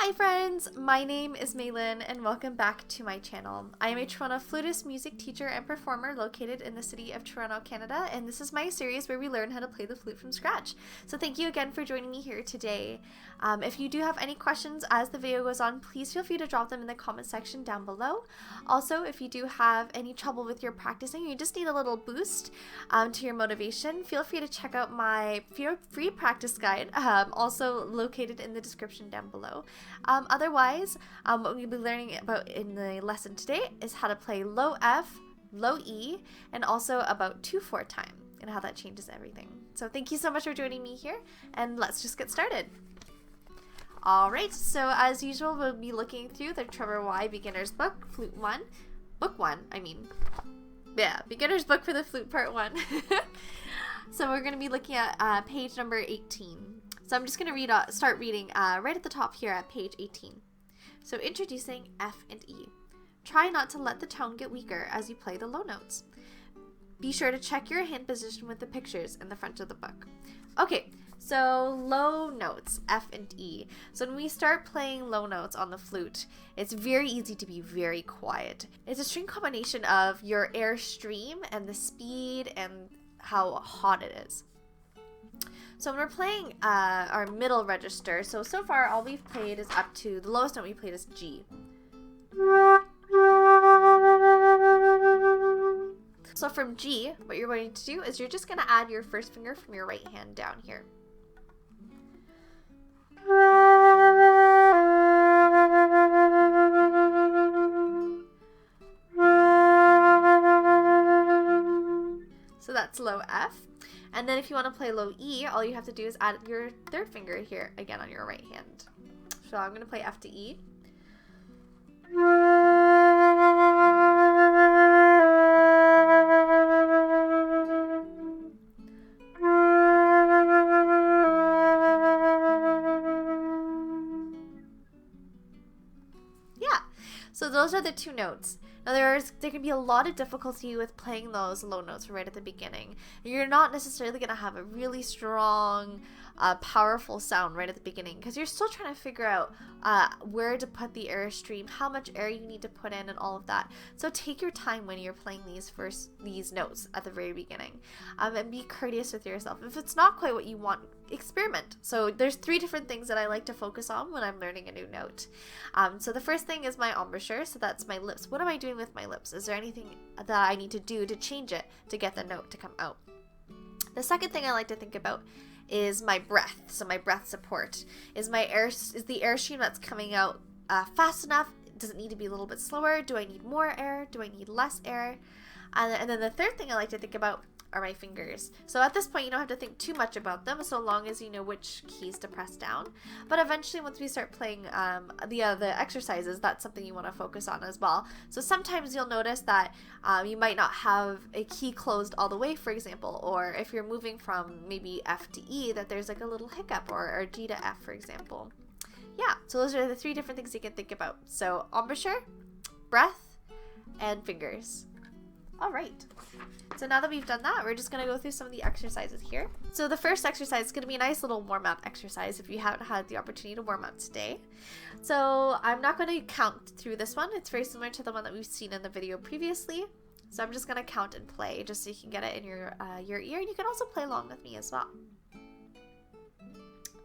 Hi friends, my name is Maylin and welcome back to my channel. I am a Toronto flutist, music teacher, and performer located in the city of Toronto, Canada, and this is my series where we learn how to play the flute from scratch. So thank you again for joining me here today. If you do have any questions as the video goes on, please feel free to drop them in the comment section down below. Also, if you do have any trouble with your practicing, you just need a little boost to your motivation, feel free to check out my free practice guide, also located in the description down below. Otherwise, what we'll be learning about in the lesson today is how to play low F, low E, and also about 2/4 time and how that changes everything. So thank you so much for joining me here, and let's just get started. Alright, so as usual, we'll be looking through the Trevor Y Beginner's Book, Flute 1, Book 1, Beginner's Book for the Flute Part 1. So we're going to be looking at page number 18. So I'm just going to start reading right at the top here at page 18. So introducing F and E. Try not to let the tone get weaker as you play the low notes. Be sure to check your hand position with the pictures in the front of the book. Okay, so low notes, F and E. So when we start playing low notes on the flute, it's very easy to be very quiet. It's a string combination of your air stream and the speed and how hot it is. So when we're playing our middle register, so far all we've played is up to, the lowest note we played is G. So from G, what you're going to do is you're just going to add your first finger from your right hand down here. So that's low F. And then if you want to play low E, all you have to do is add your third finger here again on your right hand. So I'm going to play F to E. Yeah, so those are the two notes. Now there can be a lot of difficulty with playing those low notes right at the beginning. You're not necessarily going to have a really strong, powerful sound right at the beginning because you're still trying to figure out where to put the air stream, how much air you need to put in, and all of that. So take your time when you're playing these notes at the very beginning, and be courteous with yourself. If it's not quite what you want, experiment. So there's 3 different things that I like to focus on when I'm learning a new note. So the first thing is my embouchure, so that's my lips. What am I doing with my lips? Is there anything that I need to do to change it to get the note to come out? The second thing I like to think about is my breath. So my breath support. Is the air stream that's coming out fast enough? Does it need to be a little bit slower? Do I need more air? Do I need less air? And then the third thing I like to think about are my fingers. So at this point you don't have to think too much about them so long as you know which keys to press down. But eventually once we start playing the exercises, that's something you want to focus on as well. So sometimes you'll notice that you might not have a key closed all the way, for example, or if you're moving from maybe F to E, that there's like a little hiccup, or G to F, for example. Yeah, so those are the 3 different things you can think about. So embouchure, breath, and fingers. All right, so now that we've done that, we're just going to go through some of the exercises here. So the first exercise is going to be a nice little warm-up exercise if you haven't had the opportunity to warm up today. So I'm not going to count through this one. It's very similar to the one that we've seen in the video previously. So I'm just going to count and play just so you can get it in your ear, and you can also play along with me as well.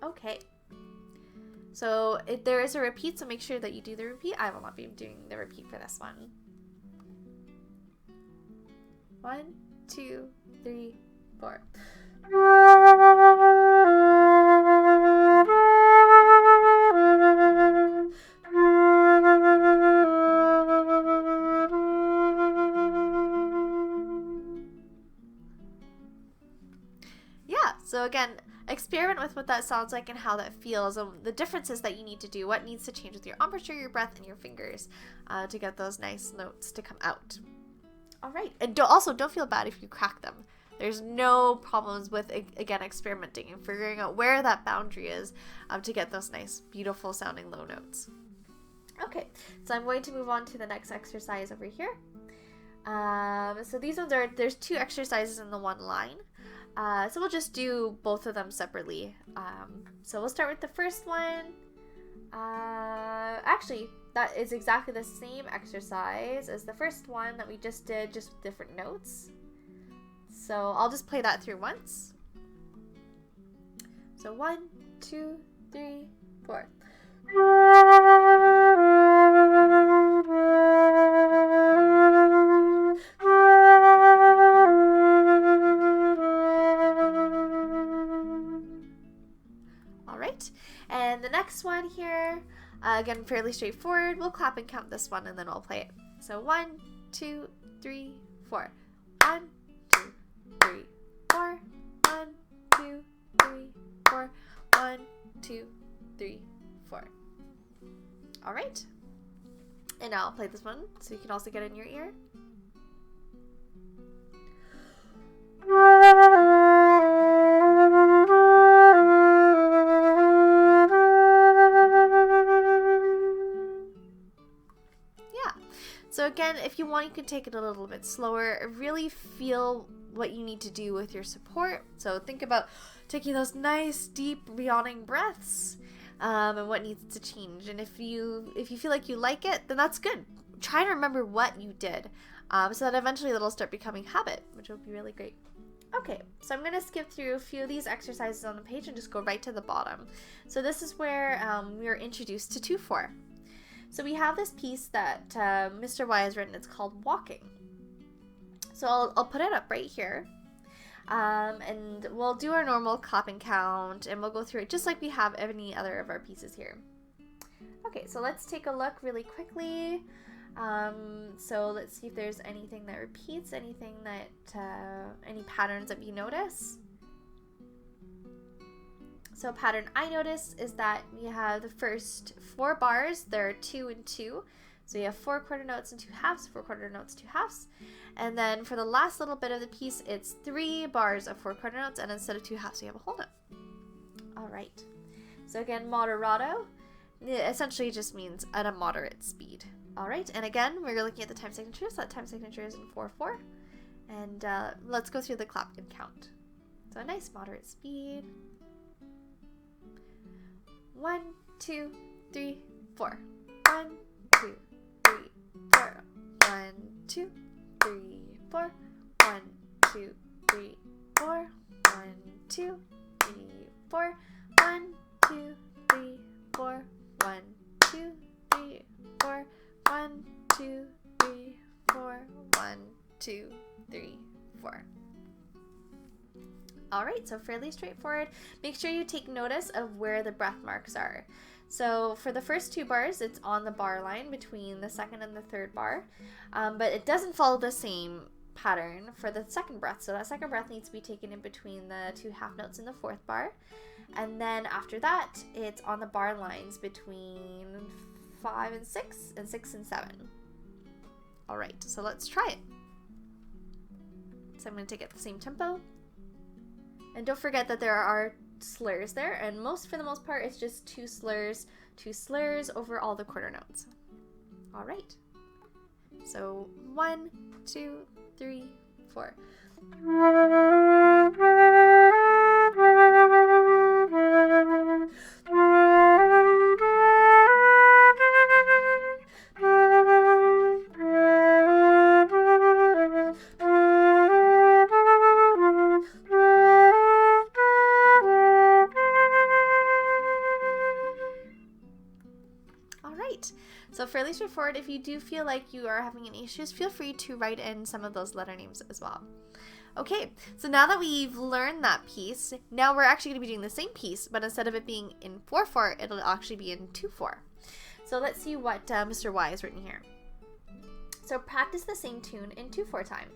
Okay. So if there is a repeat, so make sure that you do the repeat. I will not be doing the repeat for this one. 1, 2, 3, 4. Yeah, so again, experiment with what that sounds like and how that feels, and the differences that you need to do, what needs to change with your embouchure, your breath, and your fingers to get those nice notes to come out. Alright, and don't feel bad if you crack them. There's no problems with, again, experimenting and figuring out where that boundary is to get those nice, beautiful sounding low notes. Okay, so I'm going to move on to the next exercise over here. So these ones there's 2 exercises in the one line. So we'll just do both of them separately. So we'll start with the first one. actually, that is exactly the same exercise as the first one that we just did, just with different notes. So I'll just play that through once. So 1, 2, 3, 4. All right, and the next one here, again, fairly straightforward. We'll clap and count this one, and then we'll play it. So 1, 2, 3, 4. 1, 2, 3, 4. 1, 2, 3, 4. 1, 2, 3, 4. All right. And now I'll play this one so you can also get it in your ear. Yeah. So again, if you want, you can take it a little bit slower. Really feel what you need to do with your support. So think about taking those nice, deep, yawning breaths. And what needs to change. And if you feel like you like it, then that's good. Try to remember what you did, so that eventually it'll start becoming habit, which will be really great. Okay, so I'm going to skip through a few of these exercises on the page and just go right to the bottom. So this is where we are introduced to 2/4. So we have this piece that Mr. Y has written. It's called Walking. So I'll put it up right here. And we'll do our normal clap and count, and we'll go through it just like we have any other of our pieces here. Okay, so let's take a look really quickly. So let's see if there's anything that repeats, anything that, any patterns that we notice. So a pattern I notice is that we have the first 4 bars, there are 2 and 2. So you have 4 quarter notes and 2 halves, 4 quarter notes, 2 halves. And then for the last little bit of the piece, it's 3 bars of 4 quarter notes, and instead of 2 halves, you have a whole note. All right. So again, moderato, it essentially just means at a moderate speed. All right. And again, we're looking at the time signatures. That time signature is in 4/4. And let's go through the clap and count. So a nice moderate speed. 1, 2, 3, 4. 1, 2, 3, 4. 1, 2, 3, 4. 1, 2, 3, 4. 1, 2, 3, 4. 1, 2, 3, 4. 1, 2, 3, 4. 1, 2, 3, 4. 1, 2, 3, 4. All right, so fairly straightforward. Make sure you take notice of where the breath marks are. So for the first 2 bars, it's on the bar line between the second and the third bar, but it doesn't follow the same pattern for the second breath. So that second breath needs to be taken in between the 2 half notes in the 4th bar. And then after that, it's on the bar lines between 5 and 6 and 6 and 7. All right, so let's try it. So I'm going to take it at the same tempo. And don't forget that there are slurs there, and for the most part, it's just 2 slurs over all the quarter notes. All right. So 1, 2, 3, 4. So fairly straightforward. If you do feel like you are having any issues, feel free to write in some of those letter names as well. Okay, so now that we've learned that piece, now we're actually going to be doing the same piece, but instead of it being in 4/4, it'll actually be in 2/4. So let's see what Mr. Y has written here. So practice the same tune in 2/4 time.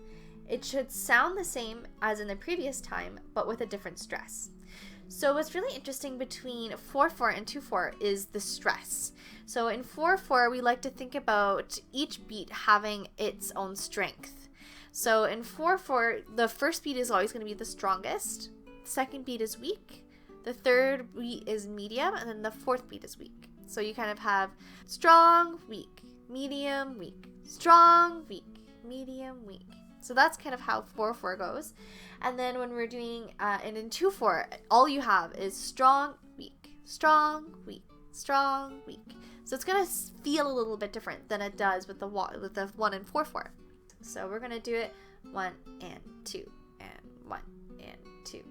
It should sound the same as in the previous time, but with a different stress. So what's really interesting between 4/4 and 2/4 is the stress. So in 4/4, we like to think about each beat having its own strength. So in 4/4, the first beat is always going to be the strongest, the second beat is weak, the third beat is medium, and then the 4th beat is weak. So you kind of have strong, weak, medium, weak, strong, weak, medium, weak. So that's kind of how 4/4 goes. And then when we're doing, and in 2/4, all you have is strong, weak, strong, weak, strong, weak, So it's going to feel a little bit different than it does with the 1 and 4/4. So we're going to do it 1 and 2 and 1 and 2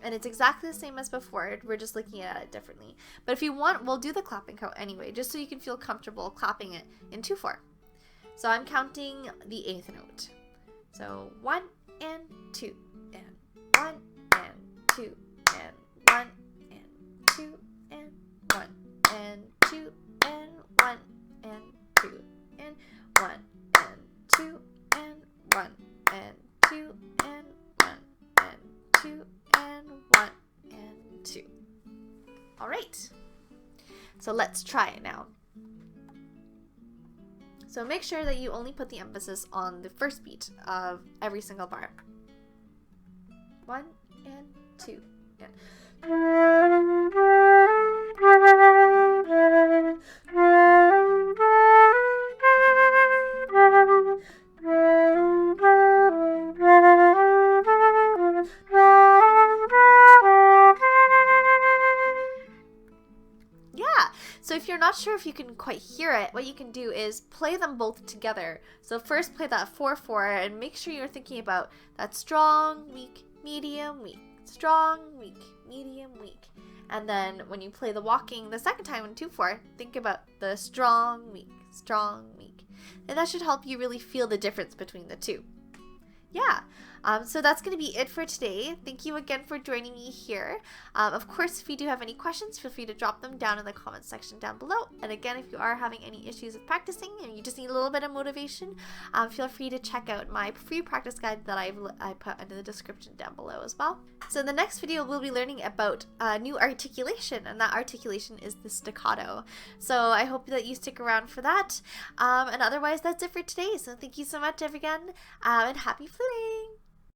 and it's exactly the same as before. We're just looking at it differently. But if you want, we'll do the clapping count anyway, just so you can feel comfortable clapping it in 2/4. So I'm counting the 8th note. So 1 and 2 and 1 and 2 and 1 and 2 and 1 and 2 and 1 and 2 and 1 and 2 and 1 and 2 and 1 and 2 and 1 and 2. All right. So let's try it now. So make sure that you only put the emphasis on the first beat of every single bar. 1 and 2 and so if you're not sure if you can quite hear it, what you can do is play them both together. So first play that 4/4 and make sure you're thinking about that strong, weak, medium, weak, strong, weak, medium, weak. And then when you play the walking the second time in 2/4, think about the strong, weak, strong, weak. And that should help you really feel the difference between the two. Yeah, so that's going to be it for today. Thank you again for joining me here. Of course, if you do have any questions, feel free to drop them down in the comments section down below. And again, if you are having any issues with practicing and you just need a little bit of motivation, feel free to check out my free practice guide that I put under the description down below as well. So in the next video, we'll be learning about new articulation, and that articulation is the staccato. So I hope that you stick around for that. And otherwise, that's it for today. So thank you so much, everyone, and happy fluting!